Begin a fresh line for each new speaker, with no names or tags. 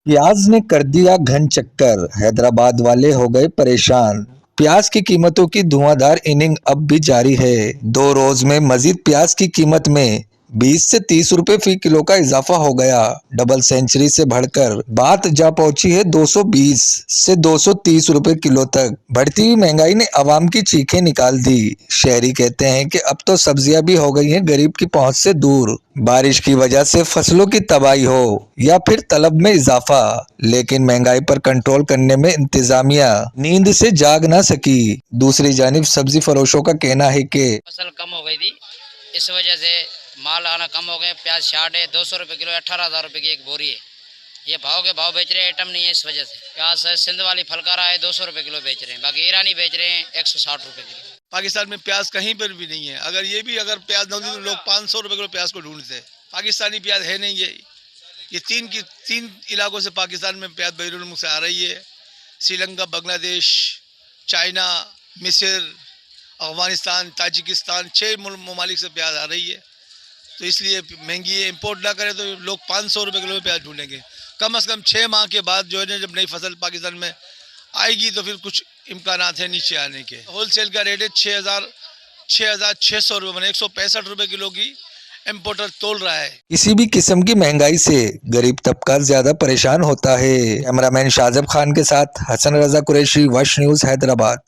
प्याज ने कर दिया घन चक्कर, हैदराबाद वाले हो गए परेशान। प्याज की कीमतों की धुआंधार इनिंग अब भी जारी है। 2 रोज में मजीद प्याज की कीमत में 20 से 30 रुपए फी किलो का इजाफा हो गया। डबल सेंचुरी से बढ़कर बात जा पहुंची है 220 से 230 रुपए किलो तक। बढ़ती हुई महंगाई ने आवाम की चीखें निकाल दी। शहरी कहते हैं कि अब तो सब्जियां भी हो गई हैं गरीब की पहुंच से दूर। बारिश की वजह से फसलों की तबाही हो या फिर तलब में इजाफा, लेकिन महंगाई पर कंट्रोल करने में इंतजामिया नींद से जाग ना सकी। दूसरी जानिब सब्जी फरोशों का कहना है कि
फसल कम हो गई थी, इस वजह से माल आना कम हो गए। प्याज 60 है, 200 रुपये किलो, 18,000 रुपये की एक बोरी है। ये भाव के भाव बेच रहे हैं, आइटम नहीं है इस वजह से। प्याज सिंध वाली फलकारा है, 200 रुपये किलो बेच रहे हैं, बाकी ईरानी बेच रहे हैं 160 रुपये किलो।
पाकिस्तान में प्याज कहीं पर भी नहीं है। अगर अगर प्याज न होती तो लोग 500 रुपए किलो प्याज को ढूंढते। पाकिस्तानी प्याज है नहीं। ये तीन इलाकों से पाकिस्तान में प्याज बैरुल मुल्क से आ रही है। श्रीलंका, बांग्लादेश, चाइना, मिस्र, अफगानिस्तान, ताजिकिस्तान, 6 ममालिक से प्याज आ रही है। तो इसलिए महंगी है। इम्पोर्ट ना करें तो लोग 500 रुपये किलो में प्याज ढूंढेंगे। कम से कम 6 माह के बाद जो है जब नई फसल पाकिस्तान में आएगी तो फिर कुछ इम्कानात है नीचे आने के। होलसेल का रेट है 6,600 रुपये, मैंने 165 रुपये किलो की इम्पोर्टर तोल रहा है।
किसी भी किस्म की महंगाई से गरीब तबका ज्यादा परेशान होता है। कैमरामैन शाहजब खान के साथ हसन रजा कुरैशी, वश न्यूज, हैदराबाद।